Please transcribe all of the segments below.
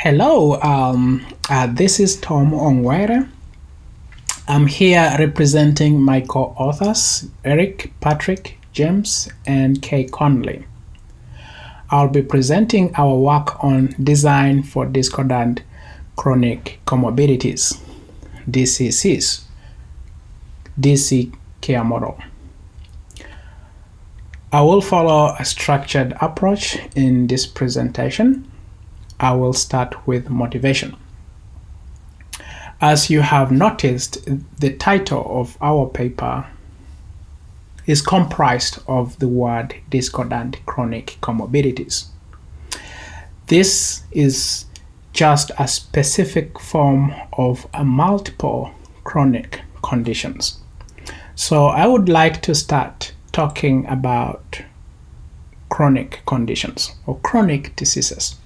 Hello, this is Tom Ongwere. I'm here representing my co-authors, Erik, Patrick, James, and Connelly. I'll be presenting our work on design for discordant chronic comorbidities, DCCs, DC care model. I will follow a structured approach in this presentation. I will start with motivation. As you have noticed, the title of our paper is comprised of the word discordant chronic comorbidities. This is just a specific form of multiple chronic conditions. So I would like to start talking about chronic conditions or chronic diseases.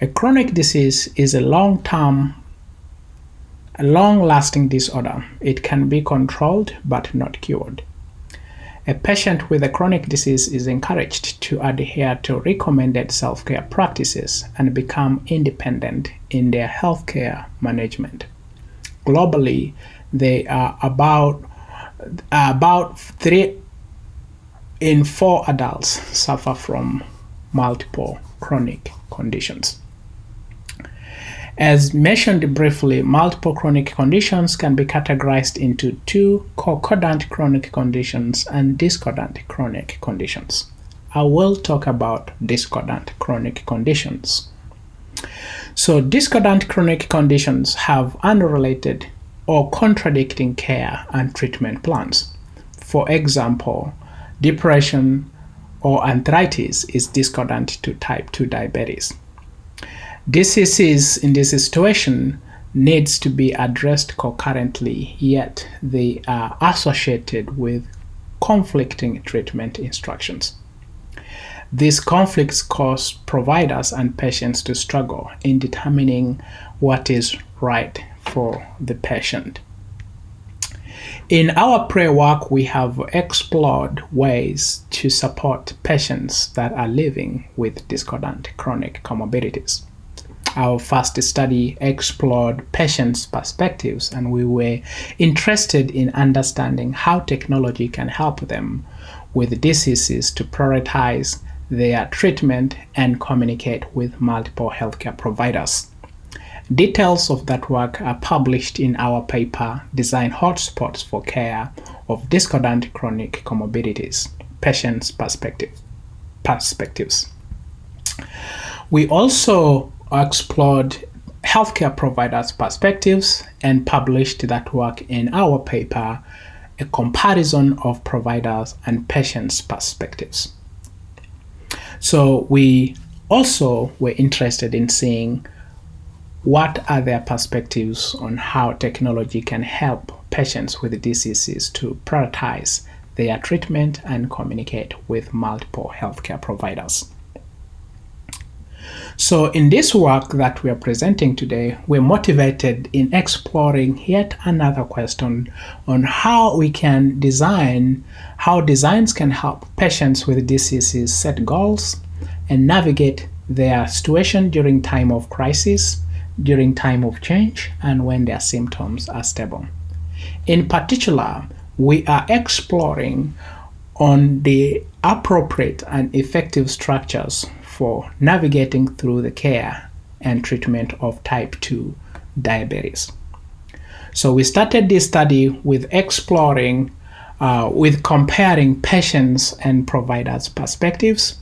A chronic disease is a long-lasting disorder. It can be controlled but not cured. A patient with a chronic disease is encouraged to adhere to recommended self-care practices and become independent in their healthcare management. Globally, there are about 3 in 4 adults suffer from multiple chronic conditions. As mentioned briefly, multiple chronic conditions can be categorized into 2 concordant chronic conditions and discordant chronic conditions. I will talk about discordant chronic conditions. So discordant chronic conditions have unrelated or contradicting care and treatment plans. For example, depression or arthritis is discordant to type 2 diabetes. DCCs in this situation needs to be addressed concurrently, yet they are associated with conflicting treatment instructions. These conflicts cause providers and patients to struggle in determining what is right for the patient. In our pre-work, we have explored ways to support patients that are living with discordant chronic comorbidities. Our first study explored patients' perspectives, and we were interested in understanding how technology can help them with DCCs to prioritize their treatment and communicate with multiple healthcare providers. Details of that work are published in our paper, Design Hotspots for Care of Discordant Chronic Comorbidities, Patients' Perspectives. We also explored healthcare providers' perspectives and published that work in our paper, A Comparison of Providers and Patients' Perspectives. So we also were interested in seeing what are their perspectives on how technology can help patients with DCCs to prioritize their treatment and communicate with multiple healthcare providers. So in this work that we are presenting today, we're motivated in exploring yet another question on how designs can help patients with DCCs set goals and navigate their situation during time of crisis, during time of change, and when their symptoms are stable. In particular, we are exploring on the appropriate and effective structures for navigating through the care and treatment of type 2 diabetes. So we started this study with comparing patients and providers' perspectives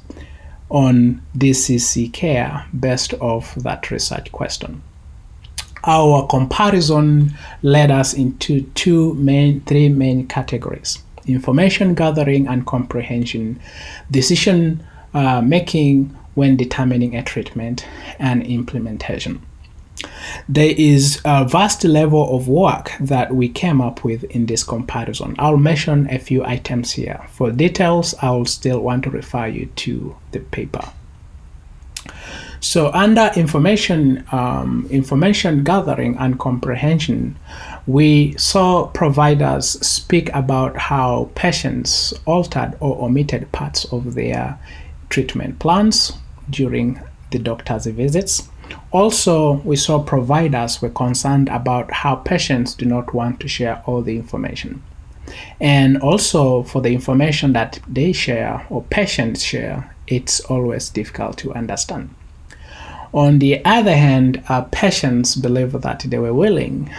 on DCC care based off that research question. Our comparison led us into 3 main categories: information gathering and comprehension, decision making when determining a treatment, and implementation. There is a vast level of work that we came up with in this comparison. I'll mention a few items here. For details, I'll still want to refer you to the paper. So under information gathering and comprehension, we saw providers speak about how patients altered or omitted parts of their treatment plans during the doctor's visits. Also, we saw providers were concerned about how patients do not want to share all the information. And also, for the information that they share or patients share, it's always difficult to understand. On the other hand, patients believe that they were willing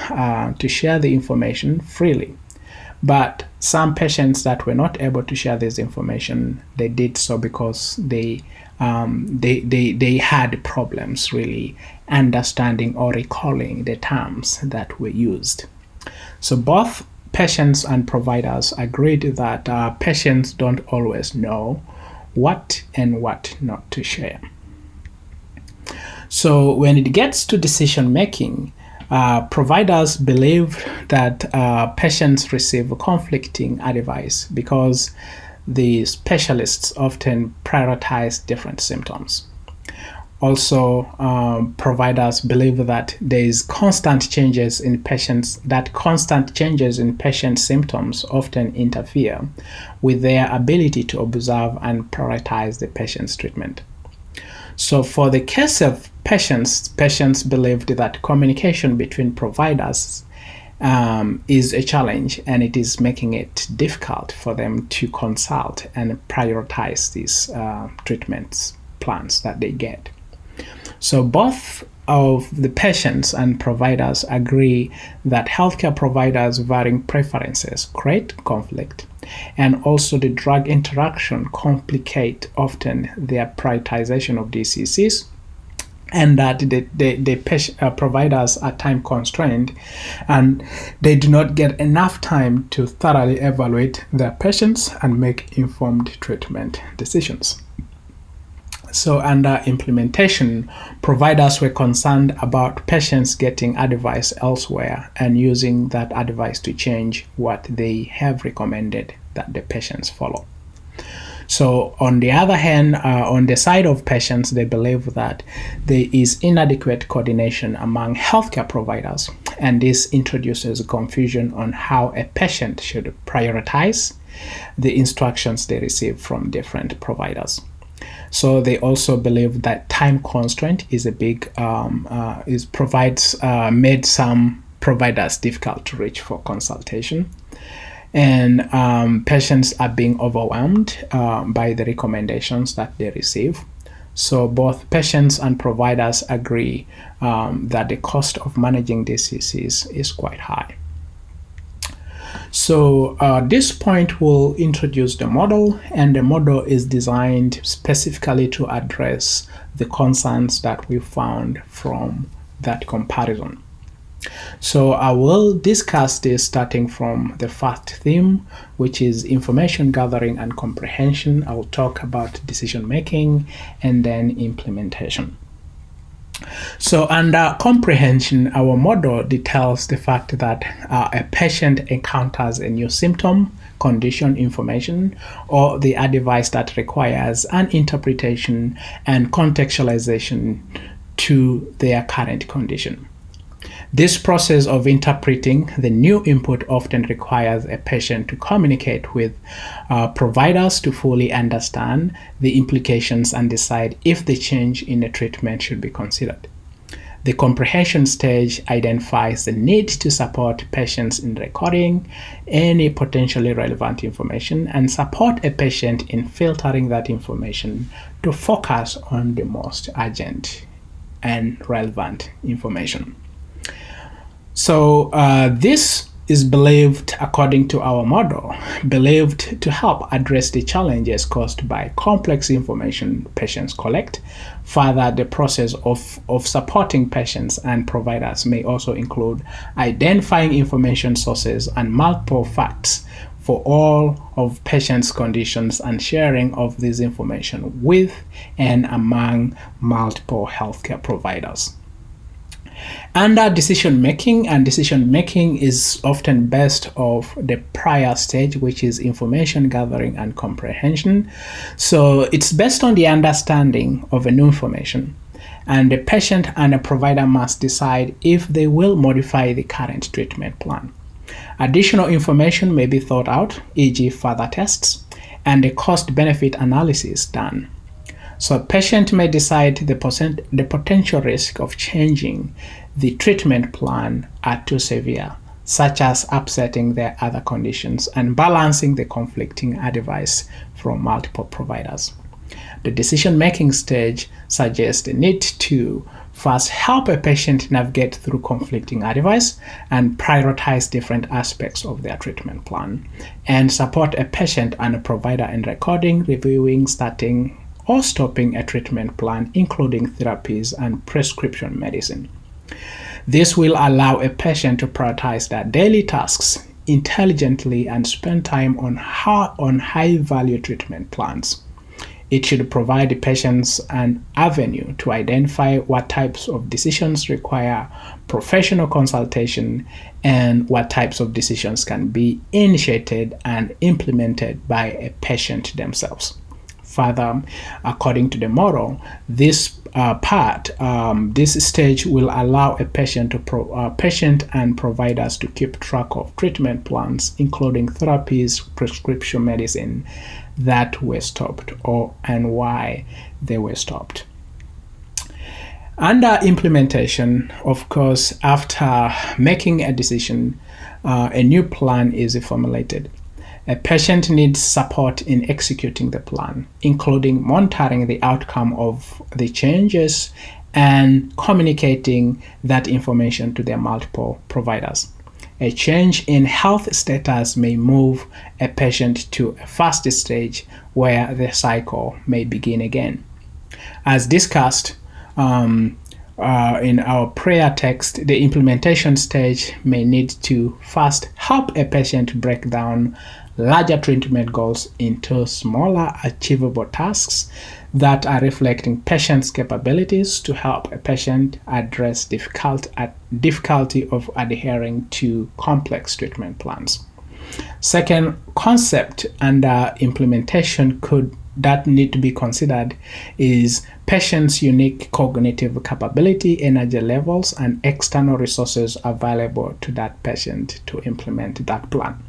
to share the information freely. But some patients that were not able to share this information, they did so because they had problems really understanding or recalling the terms that were used. So both patients and providers agreed that patients don't always know what and what not to share. So when it gets to decision making, providers believe that patients receive conflicting advice because the specialists often prioritize different symptoms. Also, providers believe that there is constant changes in patients symptoms often interfere with their ability to observe and prioritize the patient's treatment. So for the case of patients believed that communication between providers is a challenge, and it is making it difficult for them to consult and prioritize these treatment plans that they get. So both of the patients and providers agree that healthcare providers' varying preferences create conflict, and also the drug interaction complicate often their prioritization of DCCs, and that the providers are time constrained and they do not get enough time to thoroughly evaluate their patients and make informed treatment decisions. So under implementation, providers were concerned about patients getting advice elsewhere and using that advice to change what they have recommended that the patients follow. So on the other hand, on the side of patients, they believe that there is inadequate coordination among healthcare providers, and this introduces confusion on how a patient should prioritize the instructions they receive from different providers. So they also believe that time constraint is a big made some providers difficult to reach for consultation, and patients are being overwhelmed by the recommendations that they receive. So both patients and providers agree that the cost of managing DCCs is quite high. So this point will introduce the model, and the model is designed specifically to address the concerns that we found from that comparison. So I will discuss this starting from the first theme, which is information gathering and comprehension. I will talk about decision making and then implementation. So under comprehension, our model details the fact that a patient encounters a new symptom, condition information, or the advice that requires an interpretation and contextualization to their current condition. This process of interpreting the new input often requires a patient to communicate with providers to fully understand the implications and decide if the change in the treatment should be considered. The comprehension stage identifies the need to support patients in recording any potentially relevant information and support a patient in filtering that information to focus on the most urgent and relevant information. So this is believed, according to our model, believed to help address the challenges caused by complex information patients collect. Further, the process of supporting patients and providers may also include identifying information sources and multiple facts for all of patients' conditions and sharing of this information with and among multiple healthcare providers. Under decision making is often based off the prior stage, which is information gathering and comprehension. So it's based on the understanding of a new information, and the patient and a provider must decide if they will modify the current treatment plan. Additional information may be thought out, e.g. further tests, and a cost-benefit analysis done. So a patient may decide the potential risk of changing the treatment plan are too severe, such as upsetting their other conditions and balancing the conflicting advice from multiple providers. The decision-making stage suggests the need to first help a patient navigate through conflicting advice and prioritize different aspects of their treatment plan, and support a patient and a provider in recording, reviewing, starting, or stopping a treatment plan, including therapies and prescription medicine. This will allow a patient to prioritize their daily tasks intelligently and spend time on high-value treatment plans. It should provide the patients an avenue to identify what types of decisions require professional consultation and what types of decisions can be initiated and implemented by a patient themselves. Further, according to the model, this stage will allow a patient and providers to keep track of treatment plans, including therapies, prescription medicine that were stopped and why they were stopped. Under implementation, of course, after making a decision, a new plan is formulated. A patient needs support in executing the plan, including monitoring the outcome of the changes and communicating that information to their multiple providers. A change in health status may move a patient to a first stage where the cycle may begin again. As discussed in our prayer text, the implementation stage may need to first help a patient break down larger treatment goals into smaller achievable tasks that are reflecting patient's capabilities to help a patient address difficulty of adhering to complex treatment plans. Second concept under implementation that need to be considered is patient's unique cognitive capability, energy levels, and external resources available to that patient to implement that plan.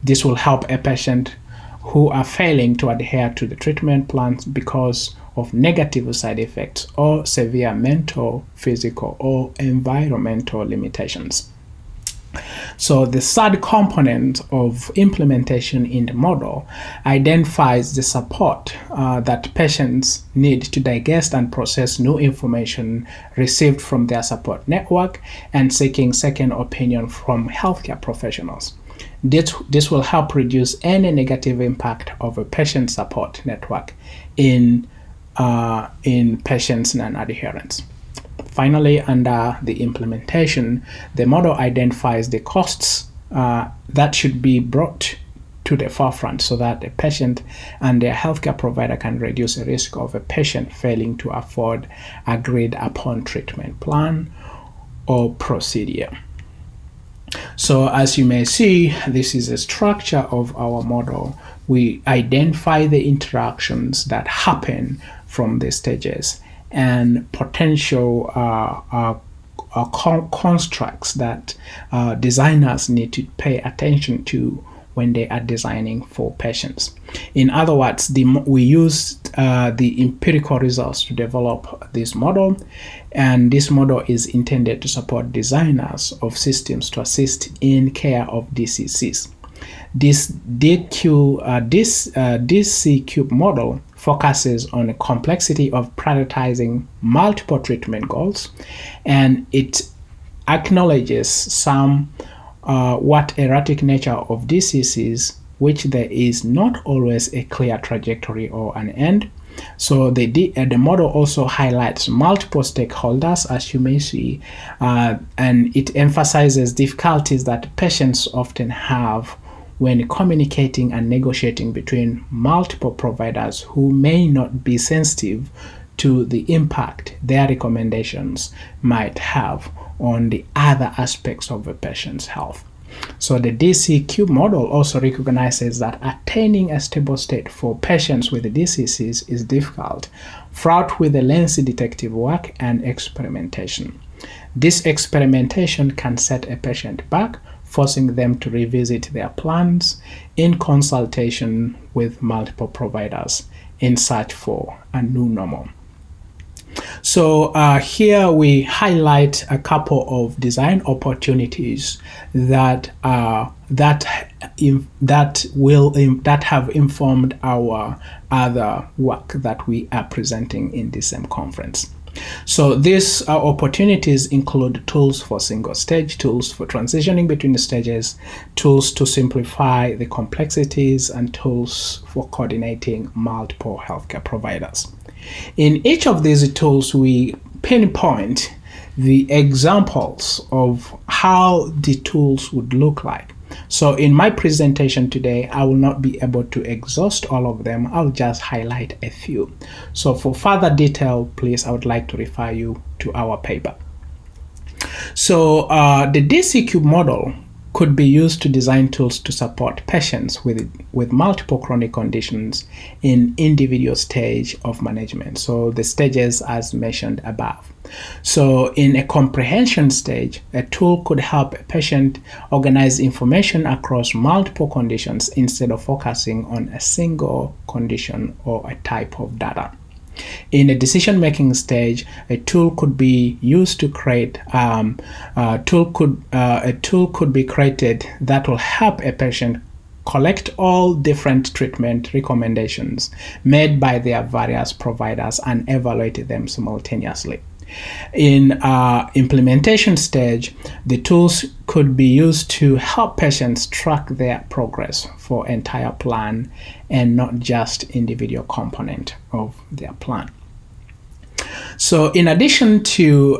This will help a patient who are failing to adhere to the treatment plans because of negative side effects or severe mental, physical, or environmental limitations. So the third component of implementation in the model identifies the support that patients need to digest and process new information received from their support network and seeking second opinion from healthcare professionals. This will help reduce any negative impact of a patient support network in patients' non-adherence. Finally, under the implementation, the model identifies the costs that should be brought to the forefront so that the patient and their healthcare provider can reduce the risk of a patient failing to afford agreed upon treatment plan or procedure. So as you may see, this is a structure of our model. We identify the interactions that happen from the stages and potential constructs that designers need to pay attention to when they are designing for patients. In other words, we used the empirical results to develop this model, and this model is intended to support designers of systems to assist in care of DCCs. This DC cube model focuses on the complexity of prioritizing multiple treatment goals, and it acknowledges what erratic nature of DCCs, which there is not always a clear trajectory or an end. So the model also highlights multiple stakeholders, as you may see, and it emphasizes difficulties that patients often have when communicating and negotiating between multiple providers who may not be sensitive to the impact their recommendations might have on the other aspects of a patient's health. So the DC cube model also recognizes that attaining a stable state for patients with DCCs is difficult, fraught with lengthy detective work and experimentation. This experimentation can set a patient back, forcing them to revisit their plans in consultation with multiple providers in search for a new normal. So here we highlight a couple of design opportunities that have informed our other work that we are presenting in the same conference. So these opportunities include tools for single stage, tools for transitioning between the stages, tools to simplify the complexities, and tools for coordinating multiple healthcare providers. In each of these tools, we pinpoint the examples of how the tools would look like. So in my presentation today, I will not be able to exhaust all of them. I'll just highlight a few. So for further detail, please, I would like to refer you to our paper. So the DCC model could be used to design tools to support patients with multiple chronic conditions in individual stage of management. So the stages as mentioned above. So in a comprehension stage, a tool could help a patient organize information across multiple conditions instead of focusing on a single condition or a type of data. In a decision-making stage, a tool could be used to create a tool could be created that will help a patient collect all different treatment recommendations made by their various providers and evaluate them simultaneously. In implementation stage, the tools could be used to help patients track their progress for entire plan and not just individual component of their plan. So in addition to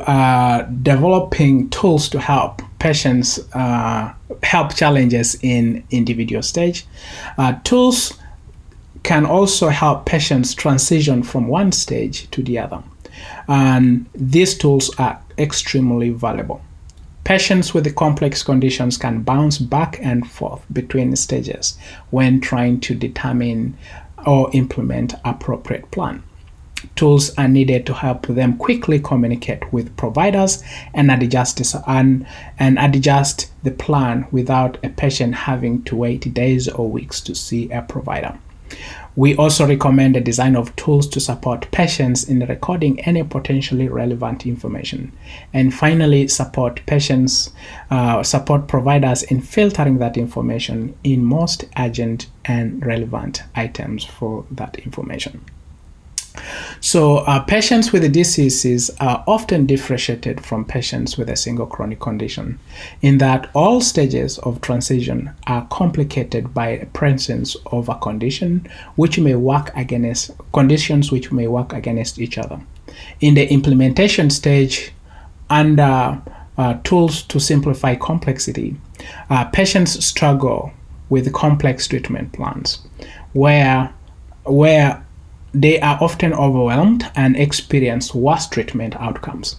developing tools to help patients help challenges in individual stage, tools can also help patients transition from one stage to the other. And these tools are extremely valuable. Patients with the complex conditions can bounce back and forth between stages when trying to determine or implement appropriate plan. Tools are needed to help them quickly communicate with providers and adjust the plan without a patient having to wait days or weeks to see a provider. We also recommend the design of tools to support patients in recording any potentially relevant information. And finally, support providers in filtering that information in most urgent and relevant items for that information. So patients with the DCCs are often differentiated from patients with a single chronic condition in that all stages of transition are complicated by the presence of a conditions which may work against each other. In the implementation stage, under tools to simplify complexity, patients struggle with complex treatment plans where they are often overwhelmed and experience worse treatment outcomes.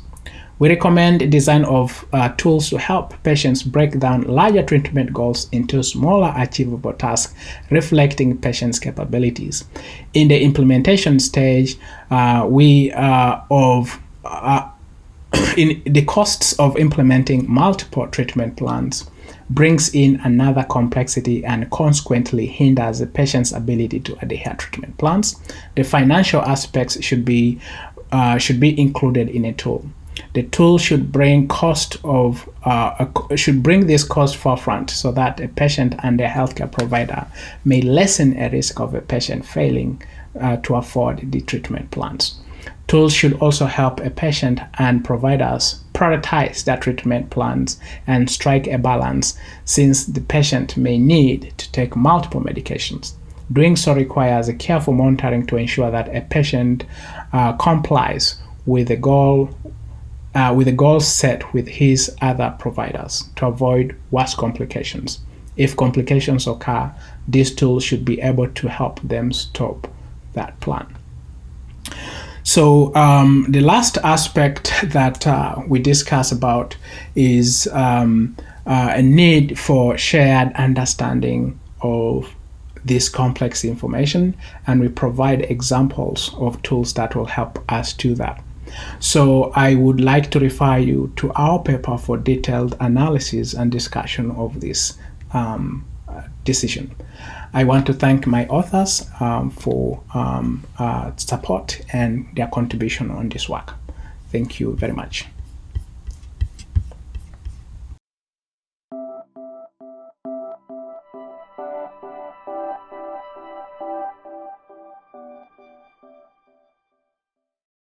We recommend design of tools to help patients break down larger treatment goals into smaller achievable tasks reflecting patients' capabilities. In the implementation stage, in the costs of implementing multiple treatment plans brings in another complexity and consequently hinders the patient's ability to adhere to treatment plans. The financial aspects should be included in a tool. The tool should bring this cost forefront so that a patient and a healthcare provider may lessen a risk of a patient failing to afford the treatment plans. Tools should also help a patient and providers prioritize their treatment plans and strike a balance, since the patient may need to take multiple medications. Doing so requires a careful monitoring to ensure that a patient complies with the goals set with his other providers to avoid worse complications. If complications occur, these tools should be able to help them stop that plan. So the last aspect that we discuss about is a need for shared understanding of this complex information, and we provide examples of tools that will help us do that. So I would like to refer you to our paper for detailed analysis and discussion of this decision. I want to thank my authors for support and their contribution on this work. Thank you very much.